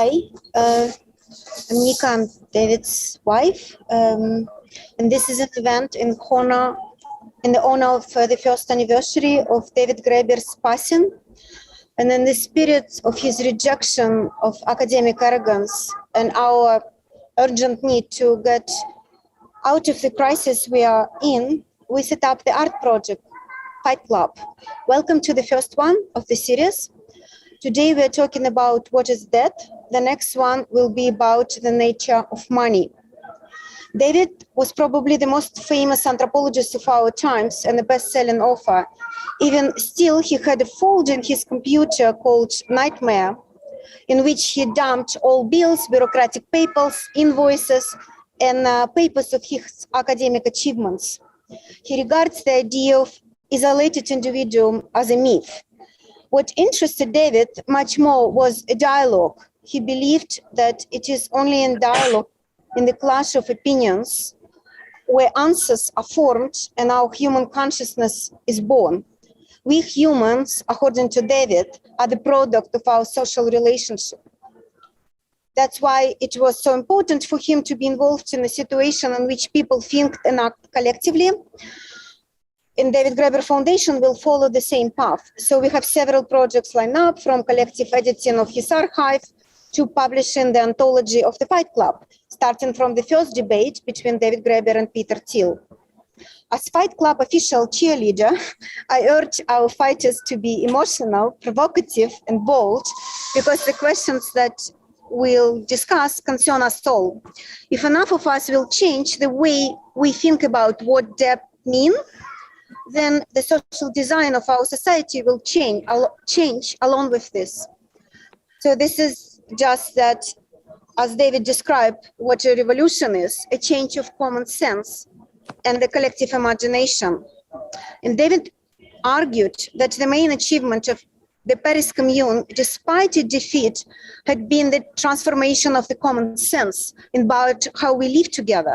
Hi, I'm Nika, I'm David's wife, and this is an event in the honor of the first anniversary of David Graeber's passing, and in the spirit of his rejection of academic arrogance and our urgent need to get out of the crisis we are in, we set up the art project, Fight Club. Welcome to the first one of the series. Today we're talking about what is debt. The next one will be about the nature of money. David was probably the most famous anthropologist of our times and a best-selling author. Even still, he had a folder in his computer called Nightmare, in which he dumped all bills, bureaucratic papers, invoices, and papers of his academic achievements. He regards the idea of isolated individual as a myth. What interested David much more was a dialogue. He believed that it is only in dialogue, in the clash of opinions, where answers are formed and our human consciousness is born. We humans, according to David, are the product of our social relationship. That's why it was so important for him to be involved in a situation in which people think and act collectively. And David Graeber Foundation will follow the same path. So we have several projects lined up, from collective editing of his archive to publishing the anthology of the Fight Club, starting from the first debate between David Graeber and Peter Thiel. As Fight Club official cheerleader, I urge our fighters to be emotional, provocative, and bold, because the questions that we'll discuss concern us all. If enough of us will change the way we think about what debt means, then the social design of our society will change along with this. So this is just that, as David described, what a revolution is, a change of common sense and the collective imagination. And David argued that the main achievement of the Paris Commune, despite its defeat, had been the transformation of the common sense about how we live together.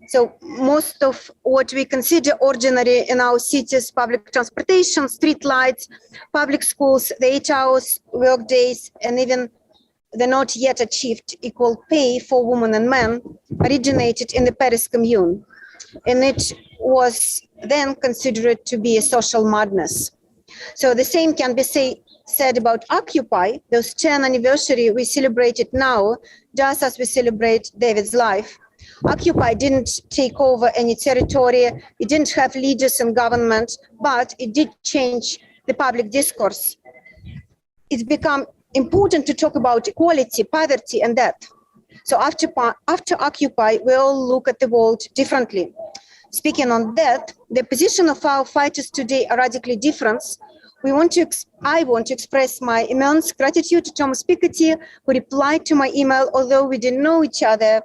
So most of what we consider ordinary in our cities, public transportation, street lights, public schools, the 8 hours work days, and even the not yet achieved equal pay for women and men, originated in the Paris Commune. And it was then considered to be a social madness. So the same can be said about Occupy, those 10th anniversary we celebrated now, just as we celebrate David's life. Occupy didn't take over any territory, it didn't have leaders in government, but it did change the public discourse. It's become important to talk about equality, poverty, and debt. So after Occupy, we all look at the world differently. Speaking on debt, the position of our fighters today are radically different. I want to express my immense gratitude to Thomas Piketty, who replied to my email, although we didn't know each other,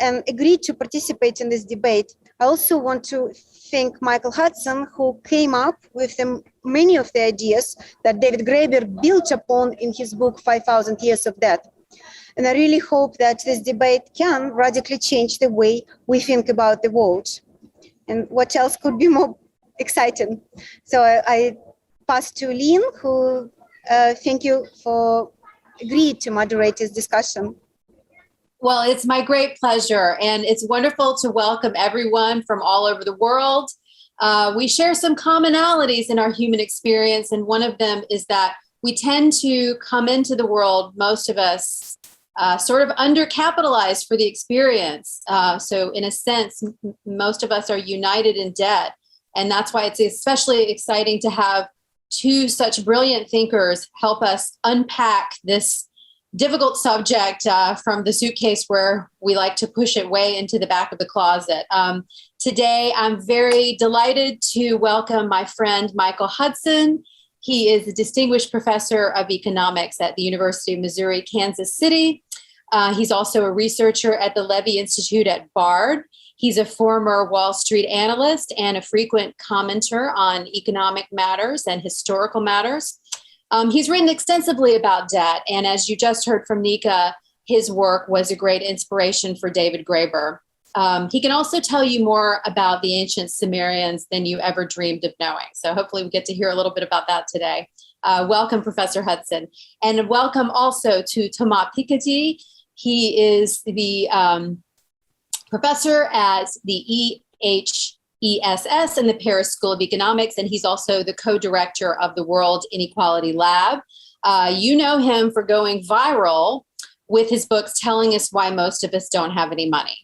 and agreed to participate in this debate. I also want to thank Michael Hudson, who came up with many of the ideas that David Graeber built upon in his book, 5,000 Years of Debt. And I really hope that this debate can radically change the way we think about the world. And what else could be more exciting? So I pass to Lynn, who thank you for agreeing to moderate this discussion. Well, it's my great pleasure, and it's wonderful to welcome everyone from all over the world. We share some commonalities in our human experience, and one of them is that we tend to come into the world, most of us, sort of undercapitalized for the experience. So in a sense, most of us are united in debt, and that's why it's especially exciting to have two such brilliant thinkers help us unpack this difficult subject from the suitcase where we like to push it way into the back of the closet. Today, I'm very delighted to welcome my friend Michael Hudson. He is a distinguished professor of economics at the University of Missouri, Kansas City. He's also a researcher at the Levy Institute at Bard. He's a former Wall Street analyst and a frequent commenter on economic matters and historical matters. He's written extensively about debt, and as you just heard from Nika, his work was a great inspiration for David Graeber. He can also tell you more about the ancient Sumerians than you ever dreamed of knowing. So hopefully we get to hear a little bit about that today. Welcome, Professor Hudson. And welcome also to Thomas Piketty. He is the professor at the EHESS in the Paris School of Economics, and he's also the co-director of the World Inequality Lab. You know him for going viral with his books telling us why most of us don't have any money.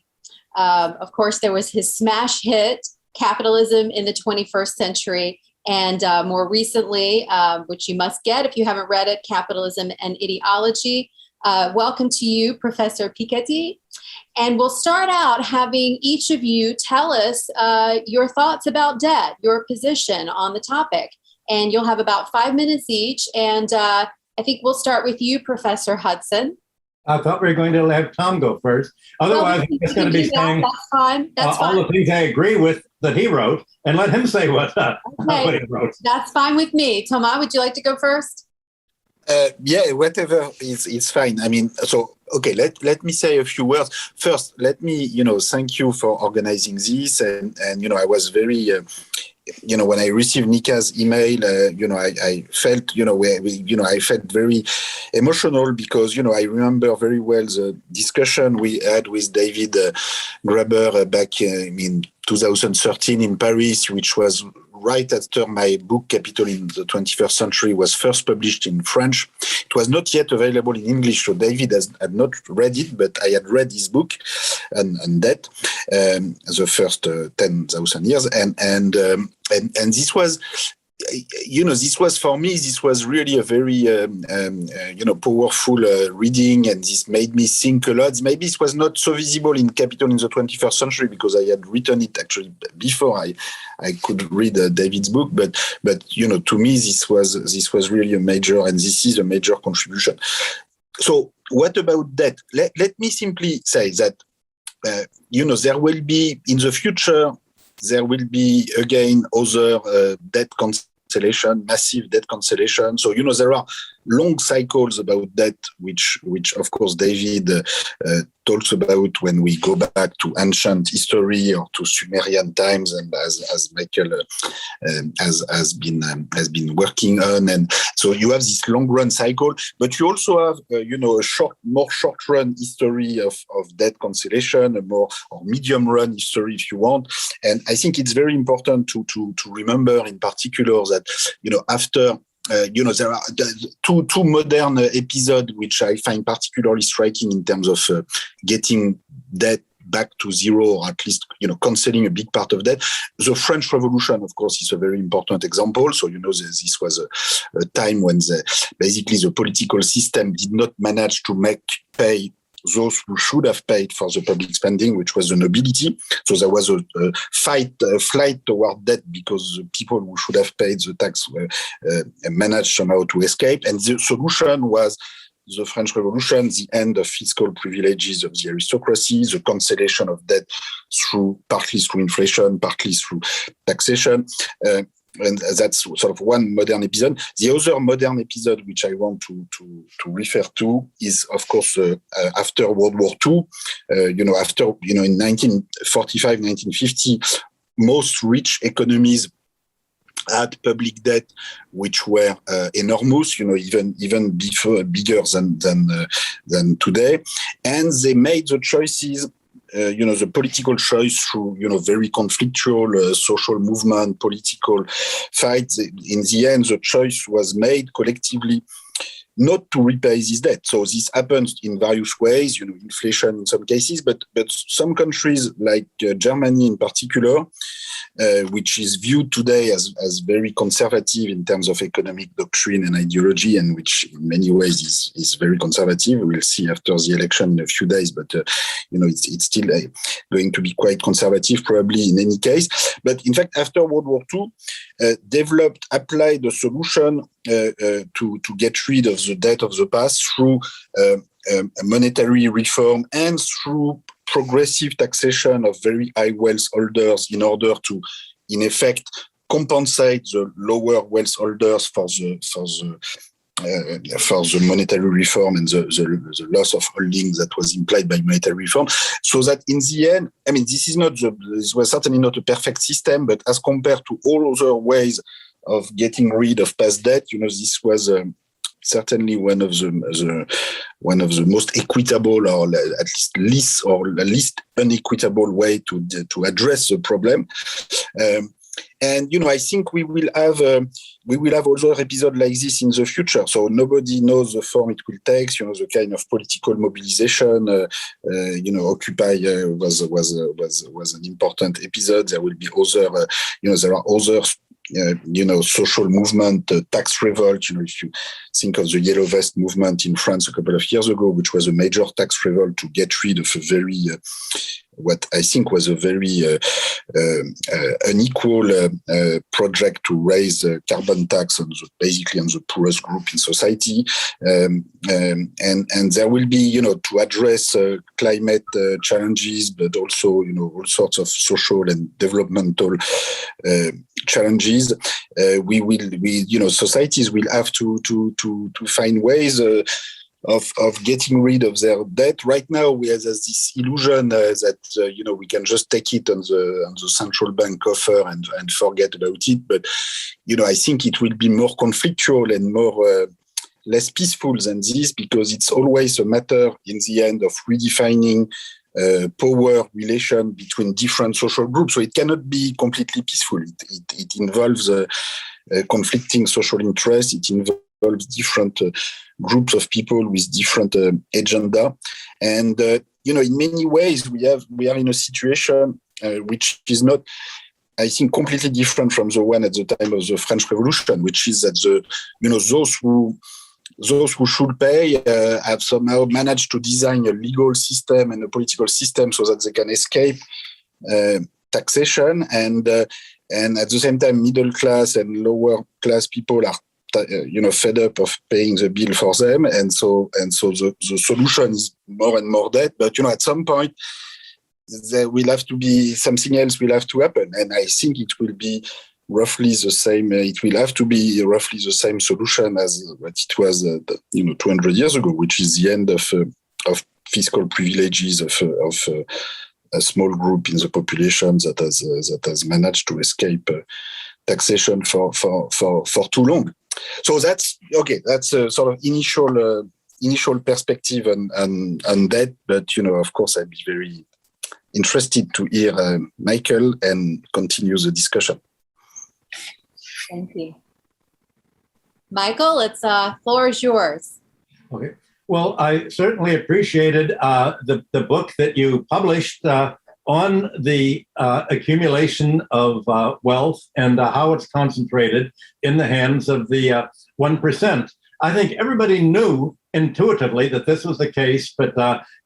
Of course, there was his smash hit, Capitalism in the 21st Century, and more recently, which you must get if you haven't read it, Capitalism and Ideology. Welcome to you, Professor Piketty. And we'll start out having each of you tell us your thoughts about debt, your position on the topic. And you'll have about 5 minutes each. And I think we'll start with you, Professor Hudson. I thought we were going to let Tom go first. Otherwise, he's going to be saying that's fine. That's all the things I agree with that he wrote, and let him say what he wrote. That's fine with me. Thomas, would you like to go first? Yeah, whatever is fine. I mean, so okay. Let me say a few words first. Let me, thank you for organizing this, and I was very. When I received Nika's email, I felt, I felt very emotional because, I remember very well the discussion we had with David Graeber back in 2013 in Paris, which was right after my book Capital in the 21st Century was first published in French. It was not yet available in English, so David had not read it, but I had read his book on debt, the first 10,000 years, and this was. This was for me. This was really a very, powerful reading, and this made me think a lot. Maybe it was not so visible in Capital in the 21st Century because I had written it actually before I could read David's book. But to me, this was really a major, and this is a major contribution. So, what about debt? Let me simply say that there will be in the future. There will be, again, other debt cancellation, massive debt cancellation. So, there are long cycles about debt, which of course, David talks about when we go back to ancient history or to Sumerian times, and as Michael has been working on. And so you have this long run cycle, but you also have, a more short run history of debt cancellation, a more or medium run history, if you want. And I think it's very important to remember in particular that, after there are two modern episodes which I find particularly striking in terms of getting debt back to zero, or at least, cancelling a big part of debt. The French Revolution, of course, is a very important example. So, this was a time when basically the political system did not manage to pay those who should have paid for the public spending, which was the nobility. So there was a flight toward debt because the people who should have paid the tax managed somehow to escape. And the solution was the French Revolution, the end of fiscal privileges of the aristocracy, the cancellation of debt partly through inflation, partly through taxation. And that's sort of one modern episode. The other modern episode which I want to refer to is, of course, after World War II. In 1945, 1950, most rich economies had public debt which were enormous, even bigger than today, and they made the choices. The political choice through, very conflictual social movement, political fights. In the end, the choice was made collectively not to repay this debt. So this happens in various ways, inflation in some cases, but some countries like Germany in particular, which is viewed today as very conservative in terms of economic doctrine and ideology, and which in many ways is very conservative. We'll see after the election in a few days, but it's still going to be quite conservative probably in any case. But in fact, after World War II, applied a solution to get rid of the debt of the past through monetary reform and through progressive taxation of very high wealth holders in order to, in effect, compensate the lower wealth holders for the monetary reform and the loss of holding that was implied by monetary reform. So that in the end, this was certainly not a perfect system, but as compared to all other ways getting rid of past debt. This was certainly one of the most equitable, or at least unequitable way to address the problem. And I think we will have also an episode like this in the future. So nobody knows the form it will take. The kind of political mobilization. Occupy was an important episode. There will be other. There are other. Social movement, tax revolt. If you think of the Yellow Vest movement in France a couple of years ago, which was a major tax revolt to get rid of a very, what I think was a very unequal project to raise carbon tax basically on the poorest group in society. And there will be, to address climate challenges, but also, all sorts of social and developmental challenges. Societies will have to find ways of getting rid of their debt. Right now, we have this illusion that we can just take it on the central bank coffer and forget about it. But I think it will be more conflictual and more less peaceful than this, because it's always a matter in the end of redefining power relation between different social groups. So it cannot be completely peaceful. It involves conflicting social interests. It involves different groups of people with different agenda. And, in many ways, we are in a situation which is not, I think, completely different from the one at the time of the French Revolution, which is that those who should pay have somehow managed to design a legal system and a political system so that they can escape taxation, and at the same time, middle class and lower class people are fed up of paying the bill for them, and so the solution is more and more debt. But at some point, there will have to be something else will have to happen, and I think it will be roughly the same. It will have to be roughly the same solution as what it was, 200 years ago, which is the end of fiscal privileges of a small group in the population that has managed to escape taxation for too long. So that's okay. That's a sort of initial perspective on that. But of course, I'd be very interested to hear Michael and continue the discussion. Thank you. Michael, floor is yours. Okay. Well, I certainly appreciated the book that you published on the accumulation of wealth and how it's concentrated in the hands of the 1%. I think everybody knew intuitively that this was the case, but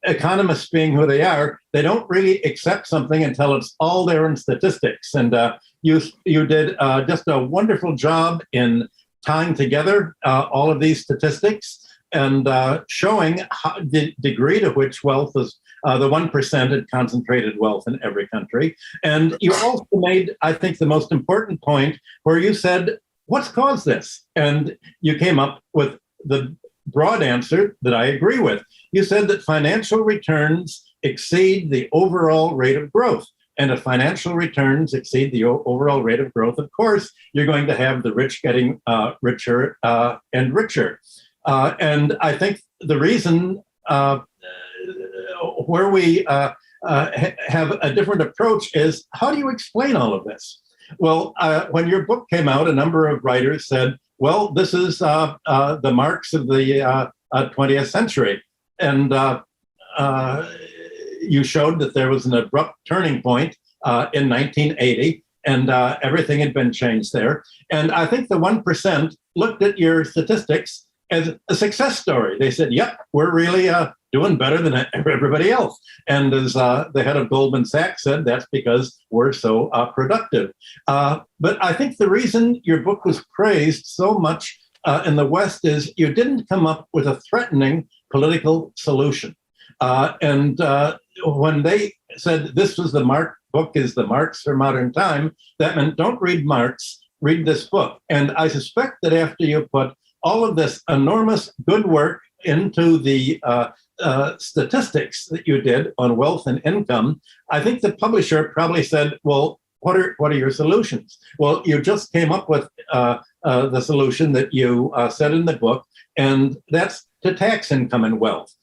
economists being who they are, they don't really accept something until it's all there in statistics. And you did just a wonderful job in tying together all of these statistics and showing the degree to which wealth is, the 1% had concentrated wealth in every country. And you also made, I think, the most important point where you said, what's caused this? And you came up with the broad answer that I agree with. You said that financial returns exceed the overall rate of growth. And if financial returns exceed the overall rate of growth, of course, you're going to have the rich getting richer and richer. And I think the reason where we have a different approach is, how do you explain all of this? Well, when your book came out, a number of writers said, well, this is the marks of the 20th century. And you showed that there was an abrupt turning point in 1980, and everything had been changed there. And I think the 1% looked at your statistics as a success story. They said, yep, we're really doing better than everybody else. And as the head of Goldman Sachs said, that's because we're so productive. But I think the reason your book was praised so much in the West is you didn't come up with a threatening political solution. And when they said this was book is the Marx for modern time, that meant don't read Marx, read this book. And I suspect that after you put all of this enormous good work into the statistics that you did on wealth and income, I think the publisher probably said, well, what are your solutions? Well, you just came up with the solution that you said in the book, and that's to tax income and wealth.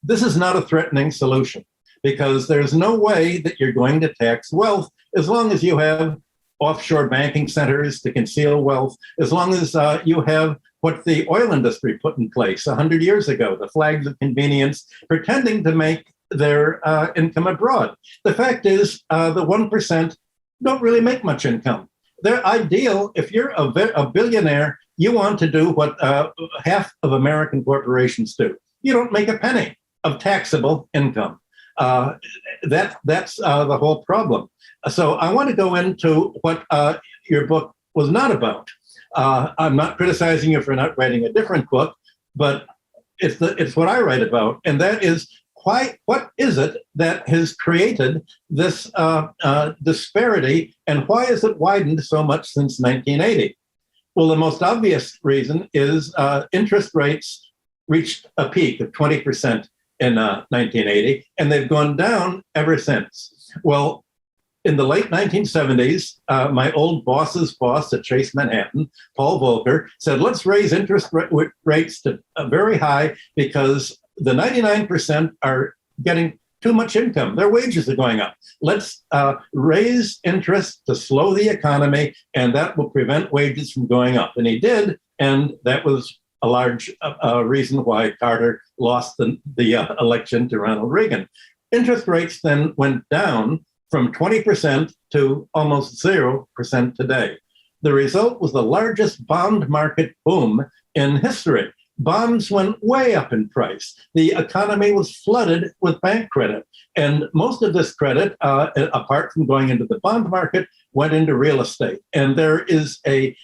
This is not a threatening solution because there's no way that you're going to tax wealth as long as you have offshore banking centers to conceal wealth, as long as you have what the oil industry put in place 100 years ago, the flags of convenience, pretending to make their income abroad. The fact is, the 1% don't really make much income. They're ideal. If you're a billionaire, you want to do what half of American corporations do. You don't make a penny of taxable income. That's the whole problem. So I want to go into what your book was not about. I'm not criticizing you for not writing a different book, but it's what I write about, and that is what is it that has created this disparity, and why has it widened so much since 1980? Well, the most obvious reason is interest rates reached a peak of 20% in 1980, and they've gone down ever since. Well, in the late 1970s, my old boss's boss at Chase Manhattan, Paul Volcker, said, let's raise interest rates to very high because the 99% are getting too much income. Their wages are going up. Let's raise interest to slow the economy, and that will prevent wages from going up. And he did, and that was a large reason why Carter lost the election to Ronald Reagan. Interest rates then went down from 20% to almost 0% today. The result was the largest bond market boom in history. Bonds went way up in price. The economy was flooded with bank credit. And most of this credit, apart from going into the bond market, went into real estate. And there is a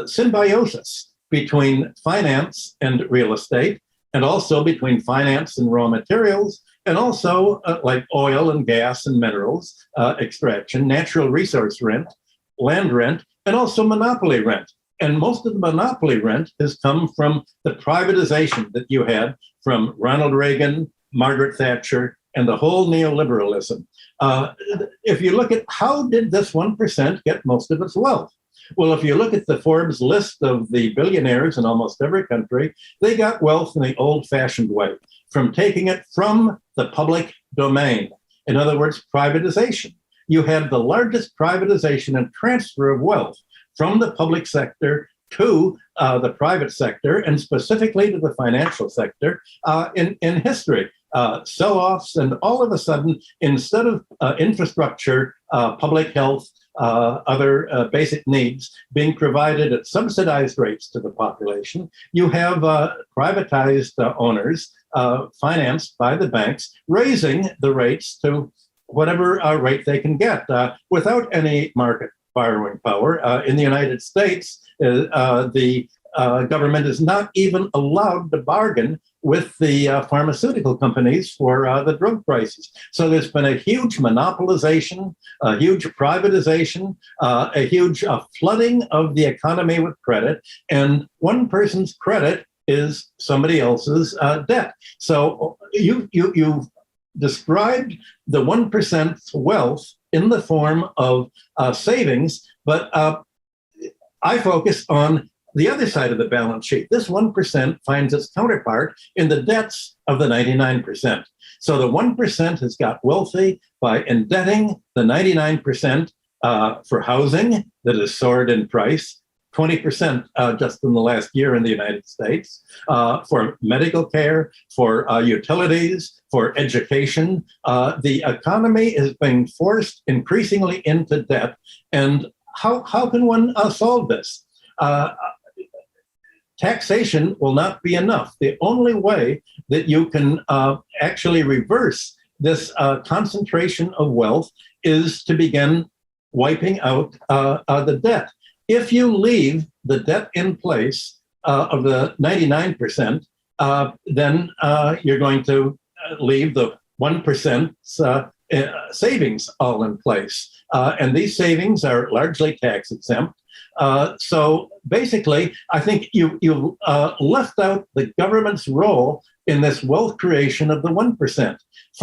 symbiosis between finance and real estate, and also between finance and raw materials, and also like oil and gas and minerals extraction, natural resource rent, land rent, and also monopoly rent. And most of the monopoly rent has come from the privatization that you had from Ronald Reagan, Margaret Thatcher, and the whole neoliberalism. If you look at how did this 1% get most of its wealth? Well, if you look at the Forbes list of the billionaires in almost every country, they got wealth in the old-fashioned way, from taking it from the public domain. In other words, privatization. You had the largest privatization and transfer of wealth from the public sector to the private sector, and specifically to the financial sector in history. Sell-offs, and all of a sudden, instead of infrastructure, public health, other basic needs being provided at subsidized rates to the population, you have privatized owners financed by the banks raising the rates to whatever rate they can get without any market borrowing power. In the United States, the government is not even allowed to bargain with the pharmaceutical companies for the drug prices. So there's been a huge monopolization, a huge privatization, a huge flooding of the economy with credit, and one person's credit is somebody else's debt. So you've described the 1%'s wealth in the form of savings, but I focus on the other side of the balance sheet. This 1% finds its counterpart in the debts of the 99%. So the 1% has got wealthy by indebting the 99% for housing that has soared in price, 20% just in the last year in the United States, for medical care, for utilities, for education. The economy is being forced increasingly into debt. And how can one solve this? Taxation will not be enough. The only way that you can actually reverse this concentration of wealth is to begin wiping out the debt. If you leave the debt in place of the 99%, then you're going to leave the 1%'s savings all in place. And these savings are largely tax exempt. So basically, I think you left out the government's role in this wealth creation of the 1%.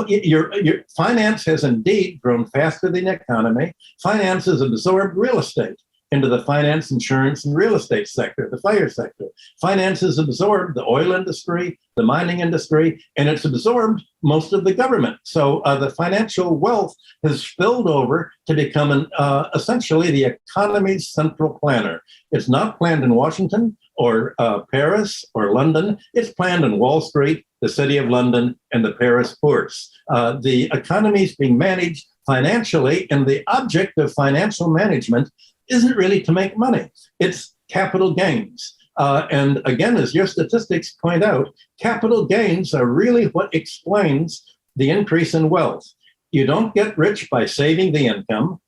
your finance has indeed grown faster than the economy. Finance has absorbed real estate into the finance, insurance, and real estate sector, the fire sector. Finance has absorbed the oil industry, the mining industry, and it's absorbed most of the government. So the financial wealth has spilled over to become essentially the economy's central planner. It's not planned in Washington or Paris or London. It's planned in Wall Street, the City of London, and the Paris Bourse. The economy is being managed financially, and the object of financial management isn't really to make money. It's capital gains. And again, as your statistics point out, capital gains are really what explains the increase in wealth. You don't get rich by saving the income.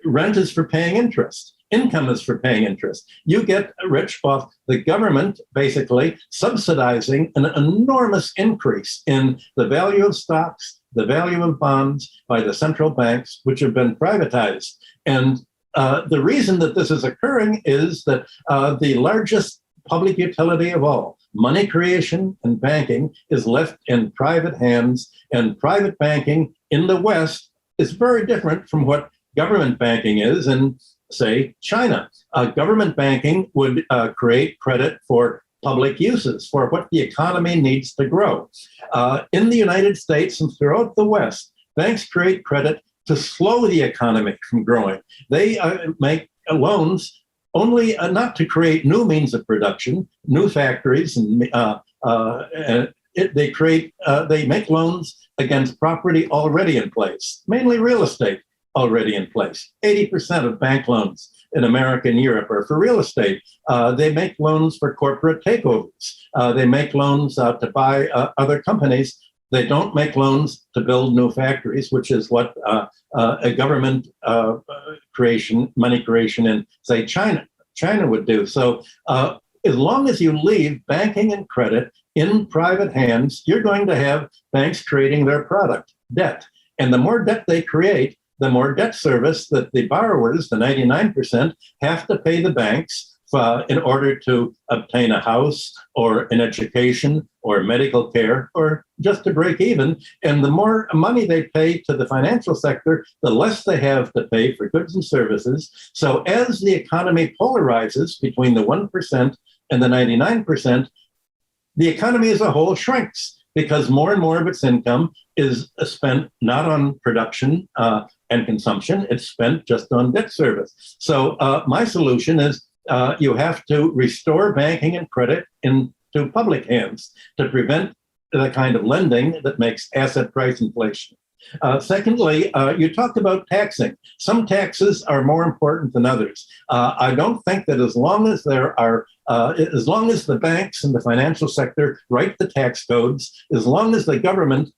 Rent is for paying interest. Income is for paying interest. You get rich off the government basically subsidizing an enormous increase in the value of stocks, the value of bonds by the central banks, which have been privatized. And the reason that this is occurring is that the largest public utility of all, money creation and banking, is left in private hands, and private banking in the West is very different from what government banking is in, say, China. Government banking would create credit for public uses, for what the economy needs to grow. In the United States and throughout the West, banks create credit to slow the economy from growing. They make loans only not to create new means of production, new factories, and they make loans against property already in place, mainly real estate already in place. 80% of bank loans in America and Europe are for real estate. They make loans for corporate takeovers. They make loans to buy other companies. They don't make loans to build new factories, which is what a government money creation in, say, China would do. So as long as you leave banking and credit in private hands, you're going to have banks creating their product, debt. And the more debt they create, the more debt service that the borrowers, the 99%, have to pay the banks in order to obtain a house or an education or medical care or just to break even. And the more money they pay to the financial sector, the less they have to pay for goods and services. So as the economy polarizes between the 1% and the 99%, the economy as a whole shrinks because more and more of its income is spent not on production and consumption, it's spent just on debt service. So my solution is you have to restore banking and credit into public hands to prevent the kind of lending that makes asset price inflation. Secondly, you talked about taxing. Some taxes are more important than others. I don't think that as long as the banks and the financial sector write the tax codes, as long as the government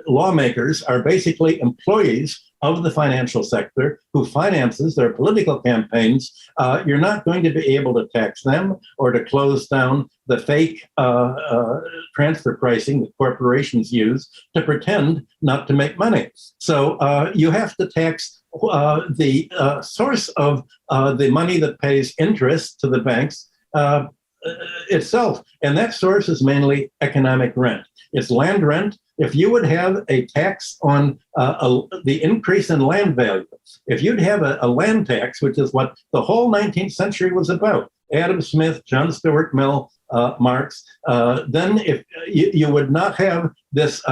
lawmakers are basically employees of the financial sector who finances their political campaigns, you're not going to be able to tax them or to close down the fake transfer pricing that corporations use to pretend not to make money. So you have to tax the source of the money that pays interest to the banks itself. And that source is mainly economic rent. It's land rent. If you would have a tax on the increase in land value, if you'd have a land tax, which is what the whole 19th century was about, Adam Smith, John Stuart Mill, Marx, then if you would not have this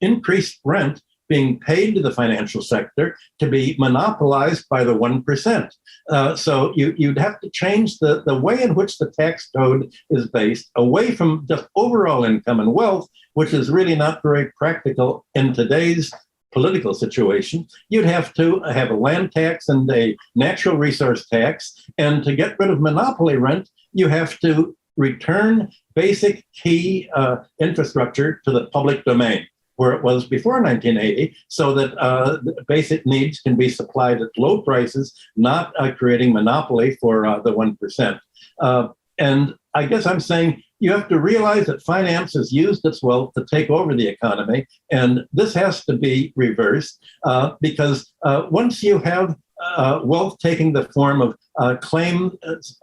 increased rent being paid to the financial sector to be monopolized by the 1%. So you'd have to change the way in which the tax code is based away from just overall income and wealth, which is really not very practical in today's political situation. You'd have to have a land tax and a natural resource tax. And to get rid of monopoly rent, you have to return basic key infrastructure to the public domain, where it was before 1980, so that basic needs can be supplied at low prices, not creating monopoly for the 1%. And I guess I'm saying you have to realize that finance has used its wealth to take over the economy, and this has to be reversed because once you have wealth taking the form of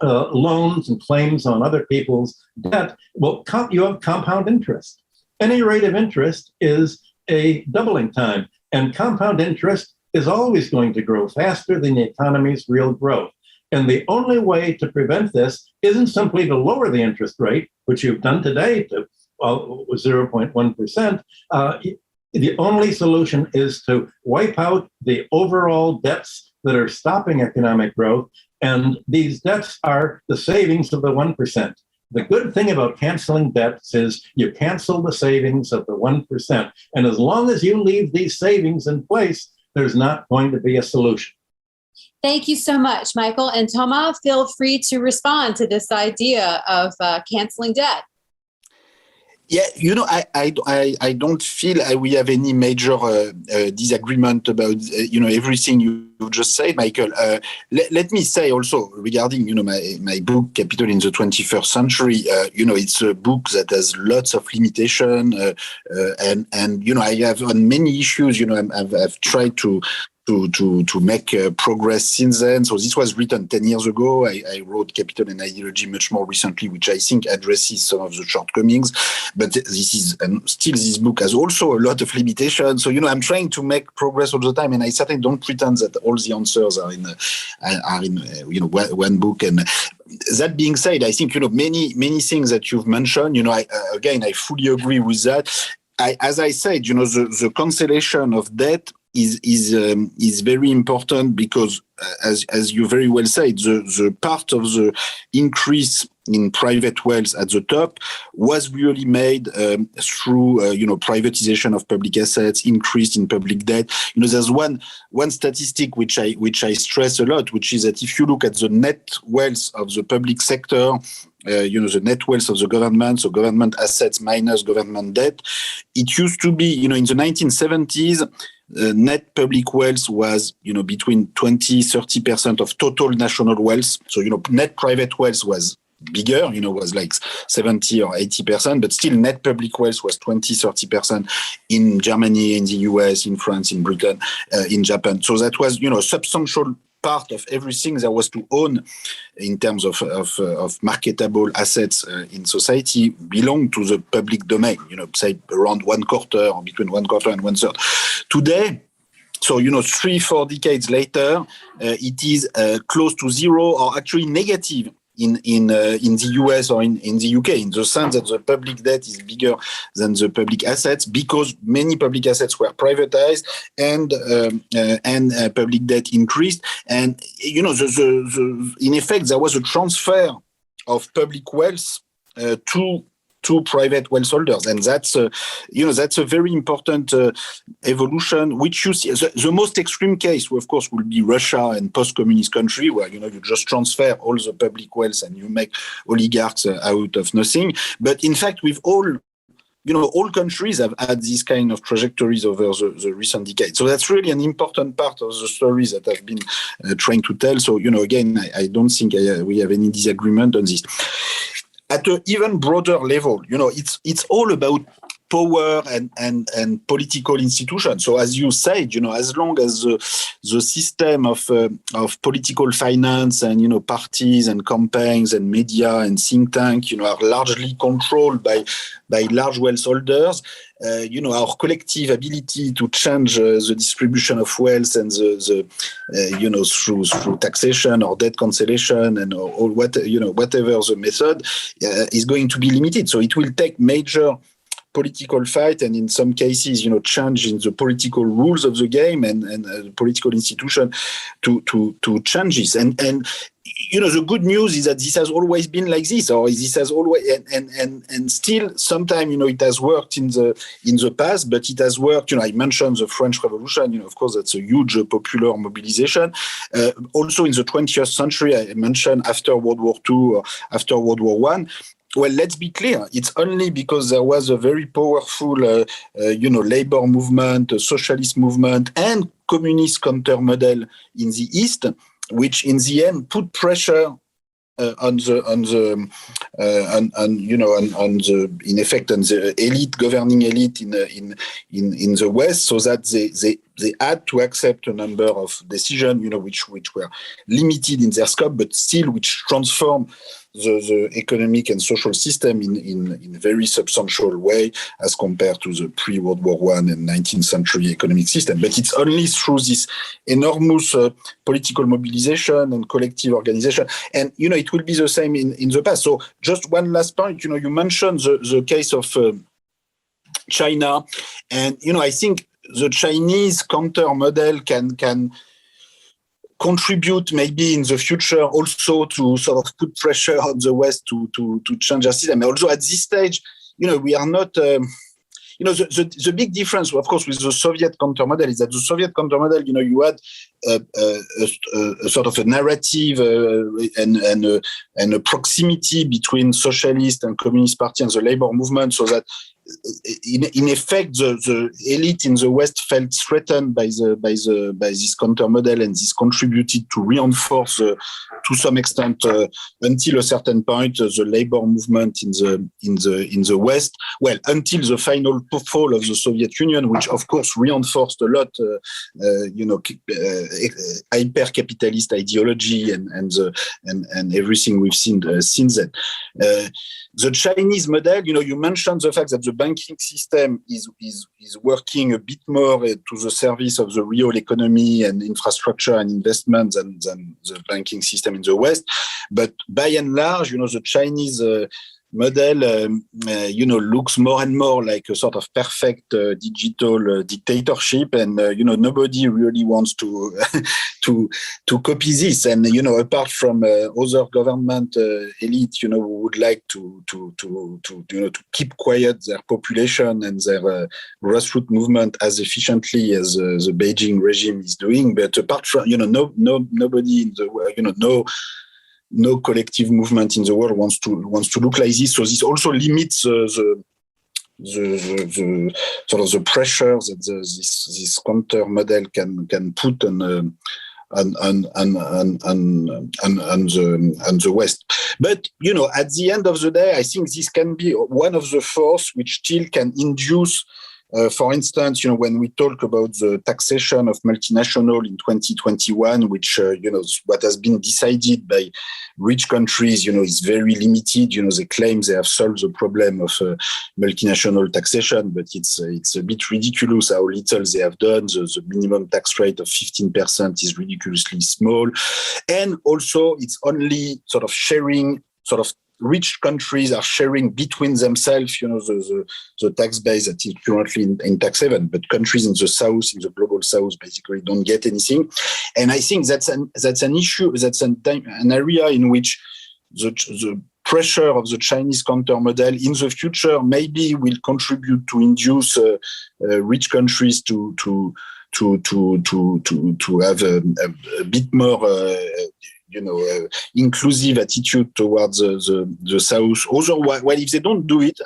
loans and claims on other people's debt, well, you have compound interest. Any rate of interest is a doubling time. And compound interest is always going to grow faster than the economy's real growth. And the only way to prevent this isn't simply to lower the interest rate, which you've done today to 0.1%. The only solution is to wipe out the overall debts that are stopping economic growth. And these debts are the savings of the 1%. The good thing about canceling debts is you cancel the savings of the 1%. And as long as you leave these savings in place, there's not going to be a solution. Thank you so much, Michael. And Thomas, feel free to respond to this idea of canceling debt. Yeah, I don't feel we have any major disagreement about everything you just said, Michael. Let me say also regarding my book Capital in the 21st Century. It's a book that has lots of limitation, and I have on many issues. I've tried to make progress since then. So this was written 10 years ago. I wrote Capital and Ideology much more recently, which I think addresses some of the shortcomings. But this is, and still this book has also a lot of limitations. So, I'm trying to make progress all the time. And I certainly don't pretend that all the answers are in one book. And that being said, I think, many things that you've mentioned, I fully agree with that. As I said, the cancellation of debt is very important because, as you very well said, the part of the increase in private wealth at the top was really made through privatization of public assets, increase in public debt. There's one statistic which I stress a lot, which is that if you look at the net wealth of the public sector, the net wealth of the government, so government assets minus government debt, it used to be, in the 1970s, net public wealth was, between 20-30% of total national wealth. So, net private wealth was bigger, was like 70 or 80%, but still net public wealth was 20-30% in Germany, in the US, in France, in Britain, in Japan. So that was, a substantial part of everything there was to own in terms of marketable assets in society belonged to the public domain, say around 1/4 or between 1/4 and 1/3. Today, so, 3-4 decades later, it is close to zero or actually negative in the US or in the UK, in the sense that the public debt is bigger than the public assets because many public assets were privatized and public debt increased. And, in effect, there was a transfer of public wealth to private wealth holders, and that's a very important evolution. Which you see, the most extreme case, of course, will be Russia and post-communist country, where you just transfer all the public wealth and you make oligarchs out of nothing. But in fact, with all countries have had these kind of trajectories over the recent decades. So that's really an important part of the stories that I've been trying to tell. So again, I don't think we have any disagreement on this. At an even broader level, it's all about power and political institutions. So as you said, as long as the system of political finance and, parties and campaigns and media and think tank, are largely controlled by large wealth holders, our collective ability to change the distribution of wealth and through taxation or debt cancellation and all whatever the method is going to be limited. So it will take major political fight and in some cases, change in the political rules of the game and the political institution to change this. And the good news is that this has always been like this, or this has always and still sometimes it has worked in the past, but it has worked. I mentioned the French Revolution. Of course, that's a huge popular mobilization. Also in the 20th century, I mentioned after World War II or after World War I. Well, let's be clear. It's only because there was a very powerful, labor movement, a socialist movement, and communist counter model in the East, which in the end put pressure on the elite, governing elite in the West, so that they had to accept a number of decisions, which were limited in their scope, but still which transform the economic and social system in a very substantial way as compared to the pre-World War I and 19th century economic system. But it's only through this enormous political mobilization and collective organization. And, it will be the same in the past. So just one last point, you mentioned the case of China. And, I think the Chinese counter model can contribute maybe in the future also to sort of put pressure on the West to change their system. Also at this stage, we are not, the big difference, of course, with the Soviet counter model is that the Soviet counter model, you had a sort of a narrative and a proximity between socialist and communist party and the labor movement, so that in effect, the elite in the West felt threatened by this counter model, and this contributed to reinforce, to some extent, until a certain point, the labor movement in the West. Well, until the final fall of the Soviet Union, which of course reinforced a lot, hyper-capitalist ideology and everything we've seen since then. The Chinese model, you mentioned the fact that the banking system is working a bit more to the service of the real economy and infrastructure and investment than the banking system in the West. But by and large, the Chinese model, looks more and more like a sort of perfect digital dictatorship, and nobody really wants to to copy this. And apart from other government elite, who would like to keep quiet their population and their grassroots movement as efficiently as the Beijing regime is doing. But apart from nobody in the no collective movement in the world wants to look like this. So this also limits the sort of the pressure that this counter model can put on the West. But at the end of the day, I think this can be one of the forces which still can induce. For instance, when we talk about the taxation of multinational in 2021, which, what has been decided by rich countries, is very limited. They claim they have solved the problem of multinational taxation, but it's a bit ridiculous how little they have done. The minimum tax rate of 15% is ridiculously small. And also, it's only sort of sharing, rich countries are sharing between themselves, the tax base that is currently in tax haven, but countries in the South, in the global South, basically don't get anything. And I think that's an issue, that's an area in which the pressure of the Chinese counter model in the future maybe will contribute to induce rich countries to have a bit more inclusive attitude towards the South. Also, well, if they don't do it,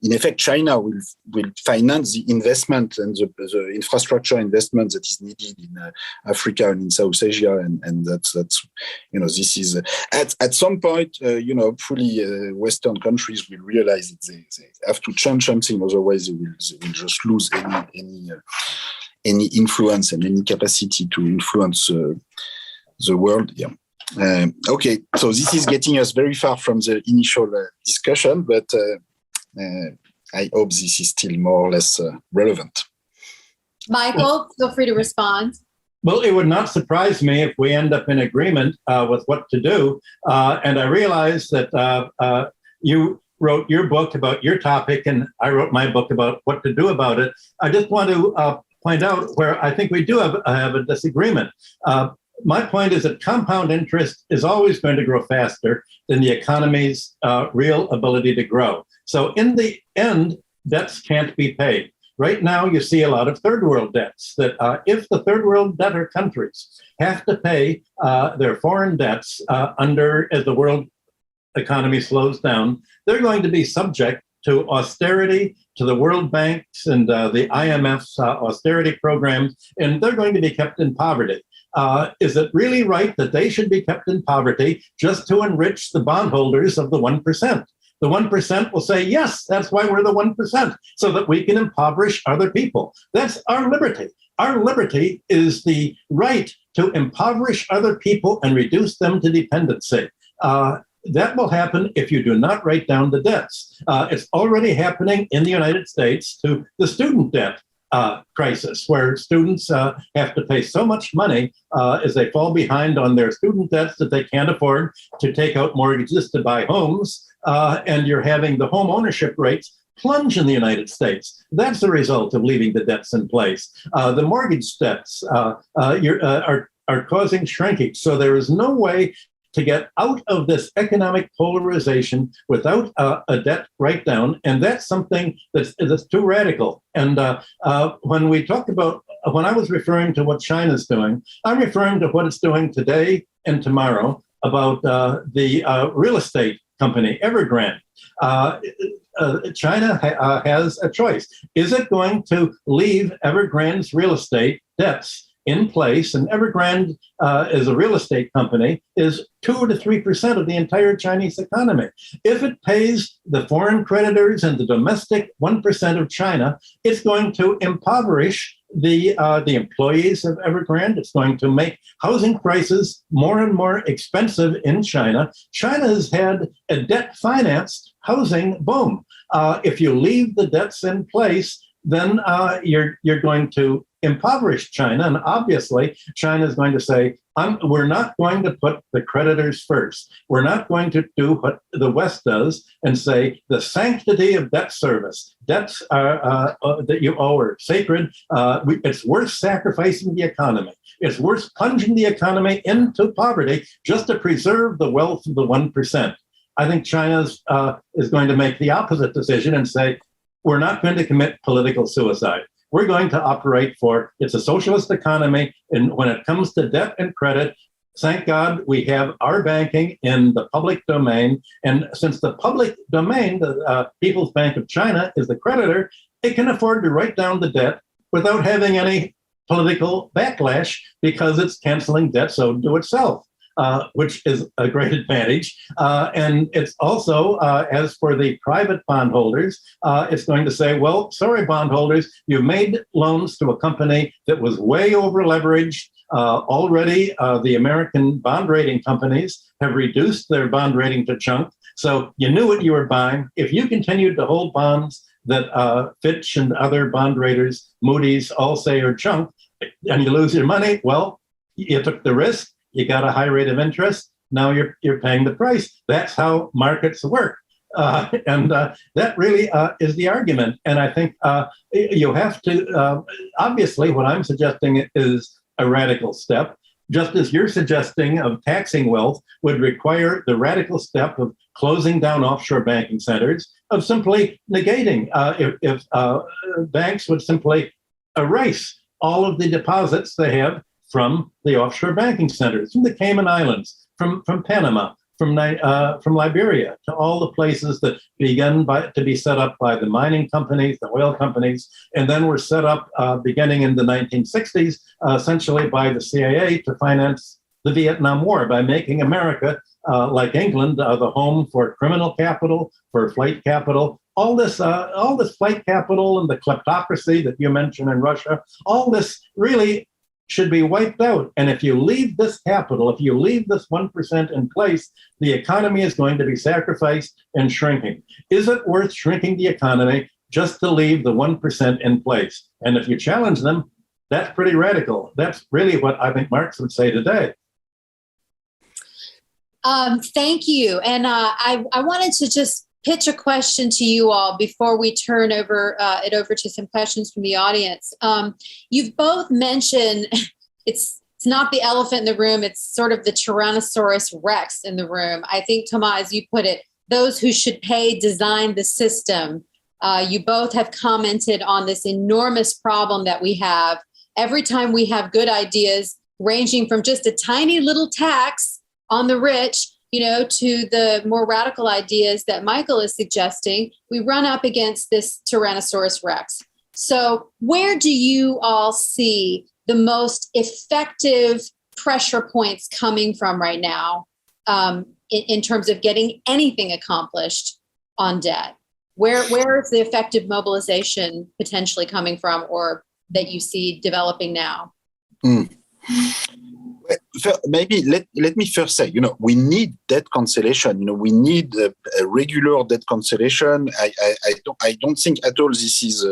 in effect, China will finance the investment and the infrastructure investment that is needed in Africa and in South Asia, and that's this is at some point, hopefully, Western countries will realize that they have to change something, otherwise they will just lose any influence and any capacity to influence the world. Okay, so this is getting us very far from the initial discussion, but I hope this is still more or less relevant. Michael, feel free to respond. Well, it would not surprise me if we end up in agreement with what to do. And I realize that you wrote your book about your topic, and I wrote my book about what to do about it. I just want to point out where I think we do have a disagreement. My point is that compound interest is always going to grow faster than the economy's real ability to grow. So in the end, debts can't be paid. Right now, you see a lot of third world debts that if the third world debtor countries have to pay their foreign debts as the world economy slows down, they're going to be subject to austerity, to the World Bank's and the IMF's austerity programs, and they're going to be kept in poverty. Is it really right that they should be kept in poverty just to enrich the bondholders of the 1%? The 1% will say, yes, that's why we're the 1%, so that we can impoverish other people. That's our liberty. Our liberty is the right to impoverish other people and reduce them to dependency. That will happen if you do not write down the debts. It's already happening in the United States to the student debt crisis, where students have to pay so much money as they fall behind on their student debts that they can't afford to take out mortgages to buy homes. And you're having the home ownership rates plunge in the United States. That's the result of leaving the debts in place. The mortgage debts are causing shrinkage. So there is no way to get out of this economic polarization without a debt write-down, and that's something that's too radical. And when we talk about, when I was referring to what China's doing, I'm referring to what it's doing today and tomorrow about the real estate company Evergrande. China has a choice. Is it going to leave Evergrande's real estate debts in place? And Evergrande, as a real estate company, is 2 to 3% of the entire Chinese economy. If it pays the foreign creditors and the domestic 1% of China, it's going to impoverish the employees of Evergrande. It's going to make housing prices more and more expensive in China. China has had a debt-financed housing boom. If you leave the debts in place, then you're going to impoverish China. And obviously, China is going to say, we're not going to put the creditors first. We're not going to do what the West does and say the sanctity of debt service, debts that you owe are sacred. It's worth sacrificing the economy. It's worth plunging the economy into poverty just to preserve the wealth of the 1%. I think China is going to make the opposite decision and say, we're not going to commit political suicide. We're going to operate it's a socialist economy. And when it comes to debt and credit, thank God we have our banking in the public domain. And since the public domain, the People's Bank of China, is the creditor, it can afford to write down the debt without having any political backlash because it's canceling debt owed to itself. Which is a great advantage. And it's also, as for the private bondholders, it's going to say, well, sorry, bondholders, you made loans to a company that was way over leveraged. Already, the American bond rating companies have reduced their bond rating to junk. So you knew what you were buying. If you continued to hold bonds that Fitch and other bond raters, Moody's, all say are junk, and you lose your money, well, you took the risk. You got a high rate of interest. Now you're paying the price. That's how markets work. And that really is the argument. And I think you have to, obviously, what I'm suggesting is a radical step, just as you're suggesting of taxing wealth would require the radical step of closing down offshore banking centers, of simply negating, if banks would simply erase all of the deposits they have from the offshore banking centers, from the Cayman Islands, from Panama, from Liberia, to all the places that began to be set up by the mining companies, the oil companies, and then were set up beginning in the 1960s, essentially by the CIA to finance the Vietnam War by making America, like England, the home for criminal capital, for flight capital. All this flight capital and the kleptocracy that you mentioned in Russia, all this really should be wiped out. And if you leave this capital, if you leave this 1% in place, the economy is going to be sacrificed and shrinking. Is it worth shrinking the economy just to leave the 1% in place? And if you challenge them, that's pretty radical. That's really what I think Marx would say today. Thank you. And I wanted to just pitch a question to you all before we turn it over to some questions from the audience. You've both mentioned it's not the elephant in the room, it's sort of the Tyrannosaurus Rex in the room. I think, Thomas, as you put it, those who should pay design the system. You both have commented on this enormous problem that we have. Every time we have good ideas, ranging from just a tiny little tax on the rich, to the more radical ideas that Michael is suggesting, we run up against this Tyrannosaurus Rex. So where do you all see the most effective pressure points coming from right now in terms of getting anything accomplished? on debt? Where is the effective mobilization potentially coming from, or that you see developing now? Maybe let me first say, we need debt cancellation. We need a regular debt cancellation. I don't think at all this is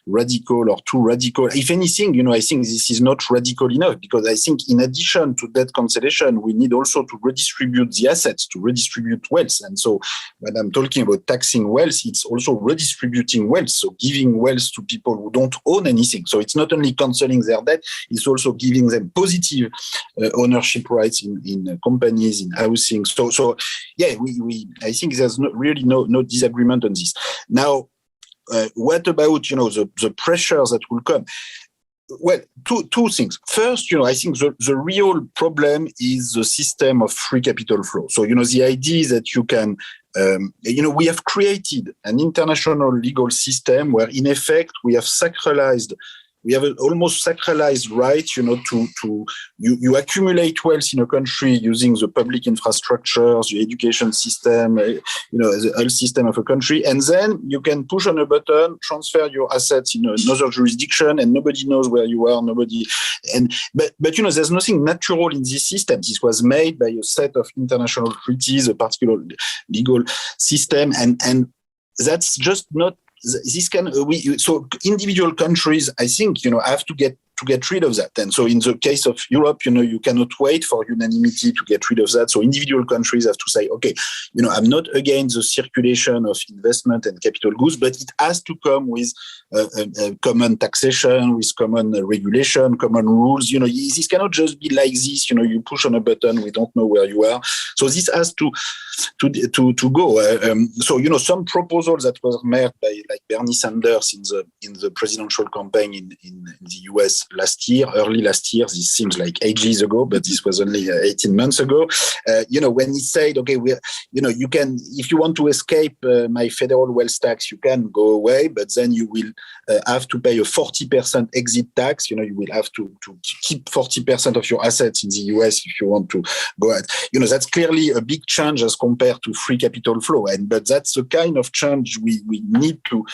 radical or too radical. If anything, I think this is not radical enough, because I think in addition to debt cancellation, we need also to redistribute the assets, to redistribute wealth. And so when I'm talking about taxing wealth, it's also redistributing wealth, so giving wealth to people who don't own anything. So it's not only cancelling their debt, it's also giving them positive ownership rights in companies, in housing. So yeah, I think there's really no disagreement on this. Now, what about the pressures that will come? Well, two things. First, I think the real problem is the system of free capital flow. So the idea is that you can we have created an international legal system where in effect we have an almost sacralized right, you accumulate wealth in a country using the public infrastructures, the education system, the health system of a country, and then you can push on a button, transfer your assets in another jurisdiction, and nobody knows where you are. But there's nothing natural in this system. This was made by a set of international treaties, a particular legal system, and that's just not. So individual countries, I think, have to get rid of that. And so in the case of Europe, you cannot wait for unanimity to get rid of that. So individual countries have to say, okay, I'm not against the circulation of investment and capital goods, but it has to come with common taxation, with common regulation, common rules. This cannot just be like this. You push on a button, we don't know where you are. So this has to go. So some proposals that were made by like Bernie Sanders in the presidential campaign in the US early last year. This seems like ages ago, but this was only 18 months ago. When he said, okay, you can, if you want to escape my federal wealth tax, you can go away, but then you will have to pay a 40% exit tax. You will have to keep 40% of your assets in the US if you want to go out. That's clearly a big change as compared to free capital flow. But that's the kind of change we need to.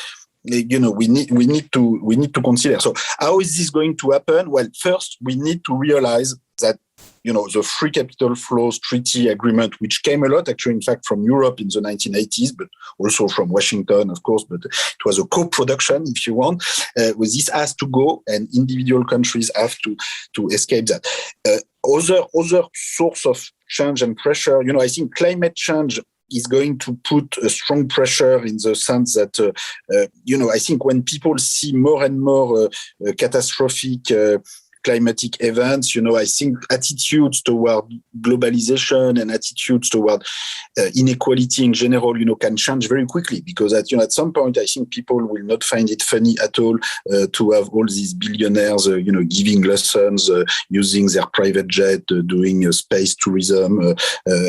We need to consider. So how is this going to happen? Well, first we need to realize that the free capital flows treaty agreement, which came a lot actually, in fact, from Europe in the 1980s, but also from Washington, of course. But it was a co-production, if you want. This has to go, and individual countries have to escape that. Other source of change and pressure. I think climate change is going to put a strong pressure in the sense that, I think when people see more and more catastrophic climatic events, I think attitudes toward globalization and attitudes toward inequality in general, can change very quickly, because at some point, I think people will not find it funny at all to have all these billionaires, giving lessons, using their private jet, doing space tourism,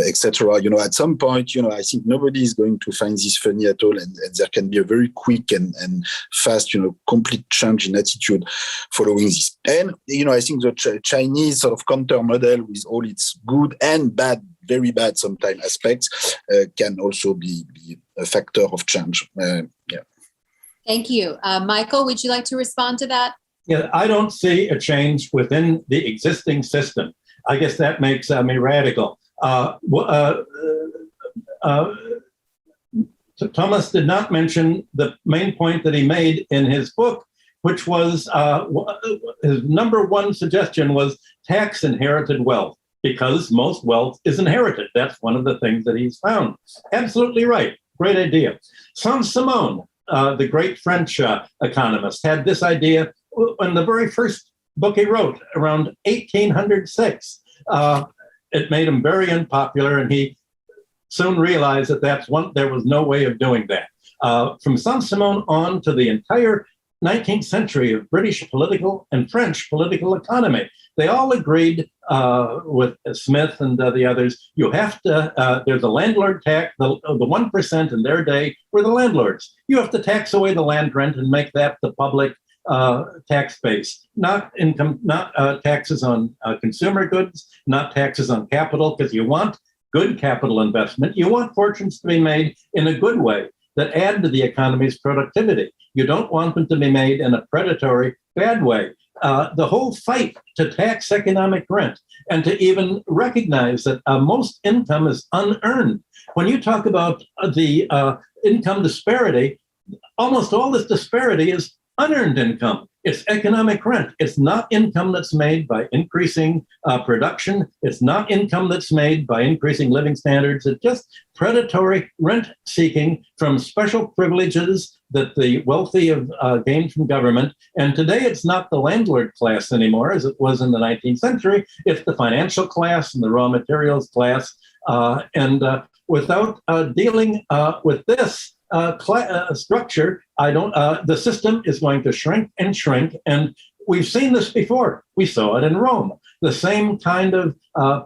etc. At some point, I think nobody is going to find this funny at all, and there can be a very quick and fast, complete change in attitude following this. And I think the Chinese sort of counter model, with all its good and bad, very bad sometimes aspects, can also be a factor of change. Thank you. Michael, would you like to respond to that? Yeah, I don't see a change within the existing system. I guess that makes me radical. Thomas did not mention the main point that he made in his book, which was his number one suggestion was tax inherited wealth, because most wealth is inherited. That's one of the things that he's found. Absolutely right. Great idea. Saint-Simon, the great French economist, had this idea in the very first book he wrote around 1806. It made him very unpopular, and he soon realized that there was no way of doing that. From Saint-Simon on to the entire 19th century of British political and French political economy, they all agreed with Smith and the others, you have to, there's a landlord tax, the 1% in their day were the landlords. You have to tax away the land rent and make that the public tax base, not income, not taxes on consumer goods, not taxes on capital, because you want good capital investment. You want fortunes to be made in a good way. that add to the economy's productivity. You don't want them to be made in a predatory, bad way. The whole fight to tax economic rent and to even recognize that most income is unearned. When you talk about the income disparity, almost all this disparity is unearned income. It's economic rent. It's not income that's made by increasing production. It's not income that's made by increasing living standards. It's just predatory rent seeking from special privileges that the wealthy have gained from government. And today it's not the landlord class anymore, as it was in the 19th century. It's the financial class and the raw materials class. Without dealing with this structure, the system is going to shrink and shrink. And we've seen this before. We saw it in Rome. The same kind of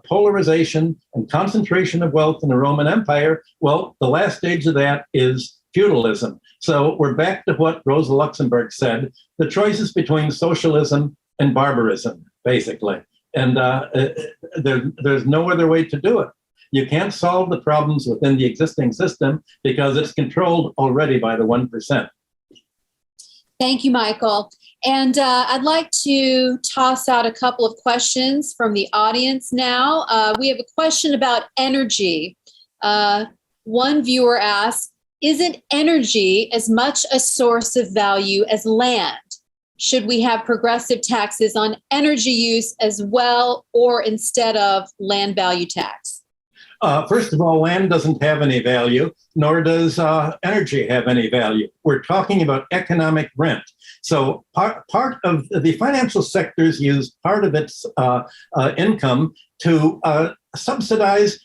polarization and concentration of wealth in the Roman Empire. Well, the last stage of that is feudalism. So we're back to what Rosa Luxemburg said, the choices between socialism and barbarism, basically. And there's no other way to do it. You can't solve the problems within the existing system because it's controlled already by the 1%. Thank you, Michael. And I'd like to toss out a couple of questions from the audience now. We have a question about energy. One viewer asks, isn't energy as much a source of value as land? Should we have progressive taxes on energy use as well, or instead of land value tax? First of all, land doesn't have any value, nor does energy have any value. We're talking about economic rent. So part of the financial sectors use part of its income to subsidize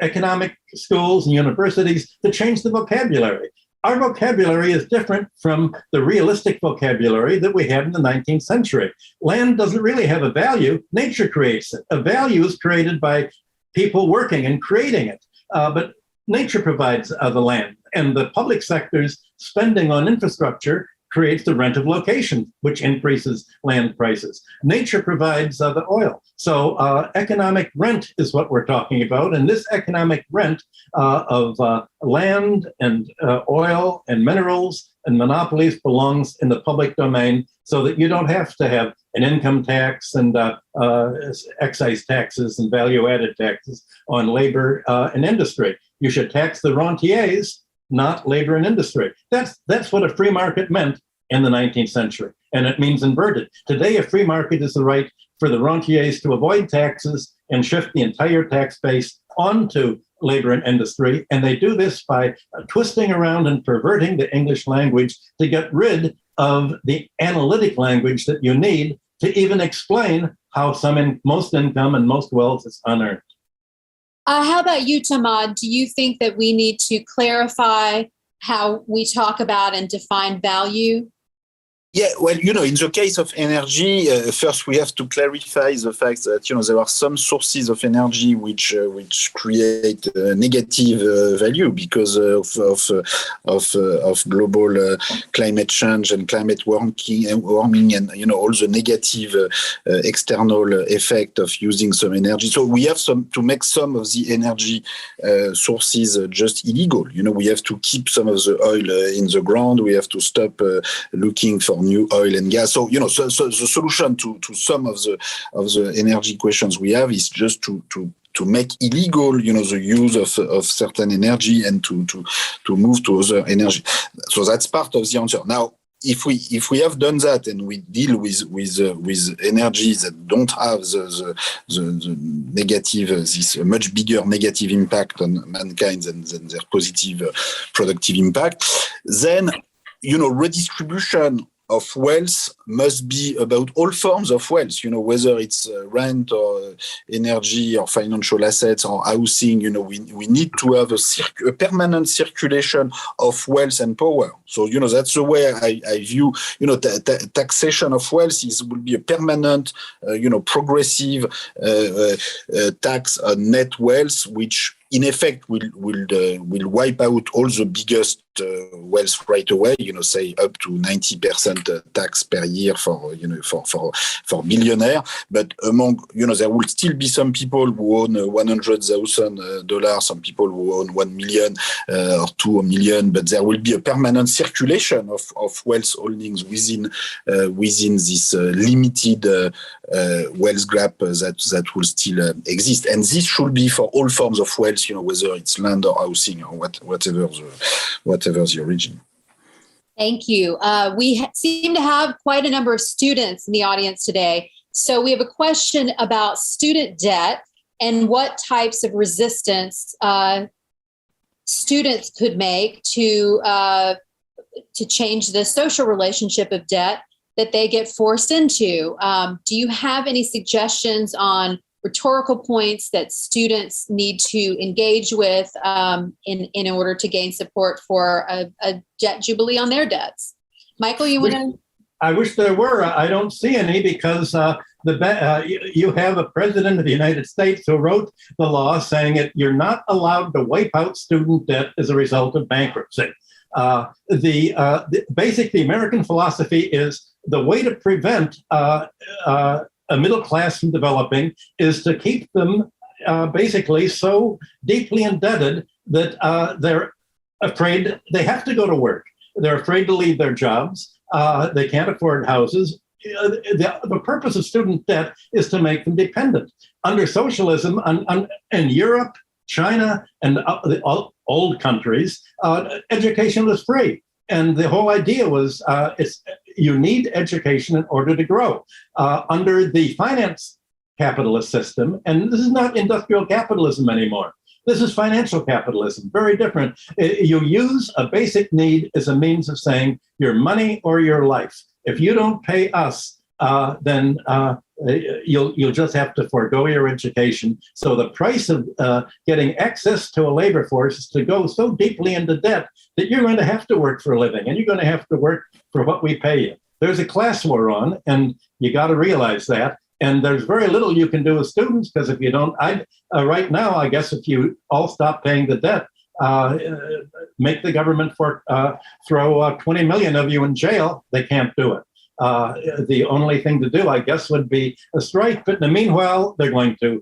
economic schools and universities to change the vocabulary. Our vocabulary is different from the realistic vocabulary that we had in the 19th century. Land doesn't really have a value. Nature creates it. A value is created by people working and creating it. But nature provides the land, and the public sector's spending on infrastructure creates the rent of location, which increases land prices. Nature provides the oil. So economic rent is what we're talking about. And this economic rent of land and oil and minerals and monopolies belongs in the public domain so that you don't have to have an income tax and excise taxes and value-added taxes on labor and industry. You should tax the rentiers, not labor and industry. That's what a free market meant in the 19th century, and it means inverted. Today, a free market is the right for the rentiers to avoid taxes and shift the entire tax base onto labor and industry, and they do this by twisting around and perverting the English language to get rid of the analytic language that you need to even explain how most income and most wealth is unearned. How about you, Tamad? Do you think that we need to clarify how we talk about and define value? Yeah, well, in the case of energy, first we have to clarify the fact that, there are some sources of energy which create negative value because of global climate change and climate warming and, all the negative external effect of using some energy. So we have to make some of the energy sources just illegal. We have to keep some of the oil in the ground. We have to stop looking for new oil and gas. So, so the solution to some of the energy questions we have is just to make illegal, the use of certain energy and to move to other energy. So that's part of the answer. Now, if we have done that and we deal with energies that don't have the negative, this much bigger negative impact on mankind than their positive productive impact, then redistribution of wealth must be about all forms of wealth, whether it's rent or energy or financial assets or housing, we need to have a permanent circulation of wealth and power. So, that's the way I view, taxation of wealth will be a permanent, progressive tax on net wealth, which in effect, will wipe out all the biggest wealth right away. Say up to 90% tax per year for billionaire. But among there will still be some people who own $100,000, some people who own 1 million or 2 million. But there will be a permanent circulation of wealth holdings within this limited wealth gap that will still exist. And this should be for all forms of wealth, whether it's land or housing or whatever the origin. Thank you. We seem to have quite a number of students in the audience today. So we have a question about student debt and what types of resistance students could make to change the social relationship of debt that they get forced into. Do you have any suggestions on rhetorical points that students need to engage with in order to gain support for a debt jubilee on their debts? Michael, you want to? I wish there were. I don't see any because you have a president of the United States who wrote the law saying that you're not allowed to wipe out student debt as a result of bankruptcy. The American philosophy is the way to prevent a middle class from developing is to keep them basically so deeply indebted that they're afraid they have to go to work. They're afraid to leave their jobs. They can't afford houses. The purpose of student debt is to make them dependent. Under socialism in Europe, China, and the old countries, education was free. And the whole idea was you need education in order to grow. Under the finance capitalist system, and this is not industrial capitalism anymore. This is financial capitalism, very different. You use a basic need as a means of saying your money or your life. If you don't pay us, then you'll just have to forego your education. So the price of getting access to a labor force is to go so deeply into debt that you're going to have to work for a living, and you're going to have to work for what we pay you. There's a class war on, and you got to realize that. And there's very little you can do with students, because if you don't, right now, I guess if you all stop paying the debt, make the government throw 20 million of you in jail, they can't do it. The only thing to do, I guess, would be a strike. But in the meanwhile, they're going to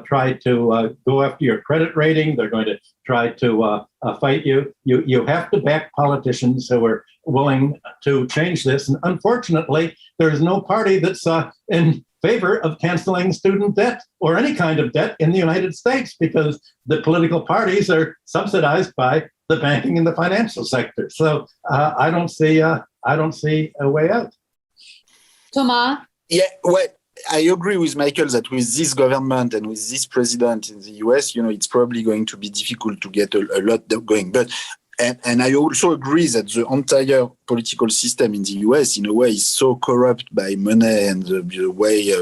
try to go after your credit rating. They're going to try to fight you. You have to back politicians who are willing to change this. And unfortunately, there is no party that's in favor of canceling student debt or any kind of debt in the United States, because the political parties are subsidized by the banking and the financial sector. So I don't see a way out. Thomas? Yeah, well, I agree with Michael that with this government and with this president in the US, it's probably going to be difficult to get a lot going. But and I also agree that the entire political system in the US, in a way, is so corrupt by money and the way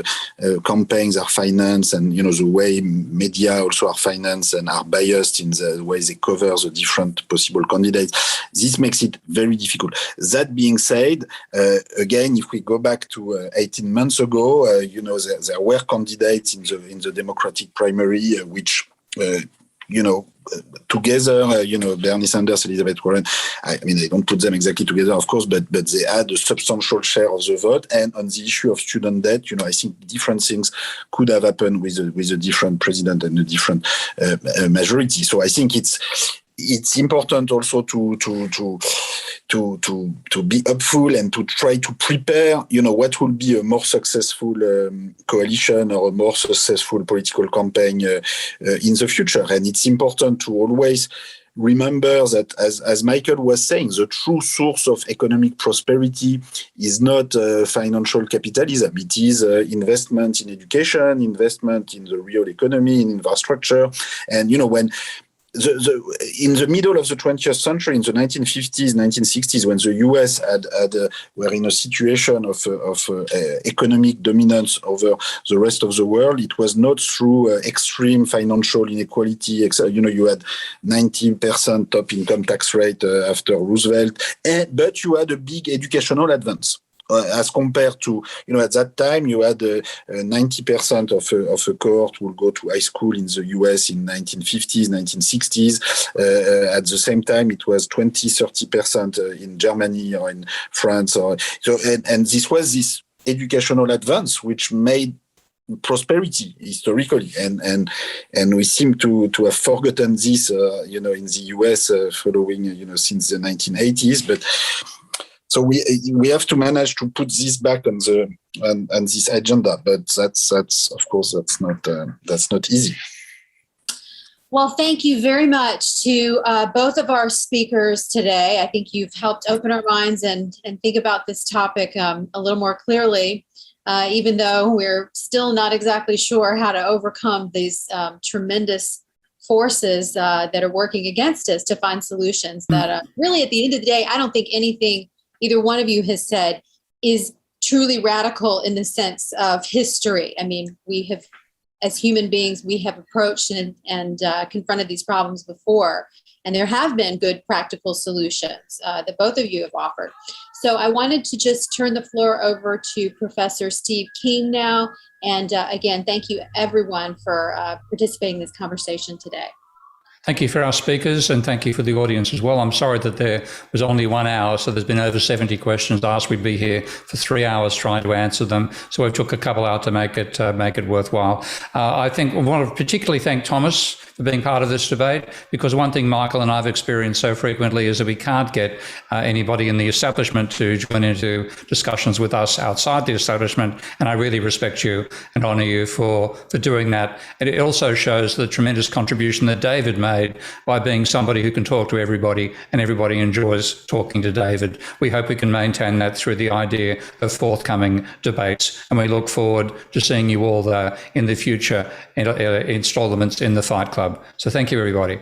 campaigns are financed, and the way media also are financed and are biased in the way they cover the different possible candidates. This makes it very difficult. That being said, again, if we go back to 18 months ago, there were candidates in the Democratic primary which. Together, Bernie Sanders, Elizabeth Warren, I don't put them exactly together, of course, but they had a substantial share of the vote. And on the issue of student debt, I think different things could have happened with a different president and a different majority. So I think it's important also to be hopeful and to try to prepare, what will be a more successful coalition or a more successful political campaign in the future. And it's important to always remember that, as Michael was saying, the true source of economic prosperity is not financial capitalism. It is investment in education, investment in the real economy, in infrastructure. And, when in the middle of the 20th century, in the 1950s, 1960s, when the US were in a situation of economic dominance over the rest of the world, it was not through extreme financial inequality. You had 19% top income tax rate after Roosevelt, but you had a big educational advance. as compared to, at that time, you had 90% of a cohort will go to high school in the US in 1950s, 1960s. At the same time, it was 20-30% in Germany or in France. And this was this educational advance which made prosperity historically, and we seem to have forgotten this, in the US following, since the 1980s. But so we have to manage to put this back on this agenda. But that's of course that's not easy. Well, thank you very much to both of our speakers today. I think you've helped open our minds and think about this topic a little more clearly. Even though we're still not exactly sure how to overcome these tremendous forces that are working against us to find solutions that really, at the end of the day, I don't think anything either one of you has said is truly radical in the sense of history. I mean, we have, as human beings, we have approached and confronted these problems before, and there have been good practical solutions that both of you have offered. So I wanted to just turn the floor over to Professor Steve King now. And again, thank you everyone for participating in this conversation today. Thank you for our speakers, and thank you for the audience as well. I'm sorry that there was only 1 hour, so there's been over 70 questions asked. We'd be here for 3 hours trying to answer them, so we took a couple out to make it worthwhile. I think I want to particularly thank Thomas for being part of this debate, because one thing Michael and I've experienced so frequently is that we can't get anybody in the establishment to join into discussions with us outside the establishment, and I really respect you and honour you for doing that. And it also shows the tremendous contribution that David made by being somebody who can talk to everybody, and everybody enjoys talking to David. We hope we can maintain that through the idea of forthcoming debates, and we look forward to seeing you all in the future installments in the Fight Club. So thank you, everybody.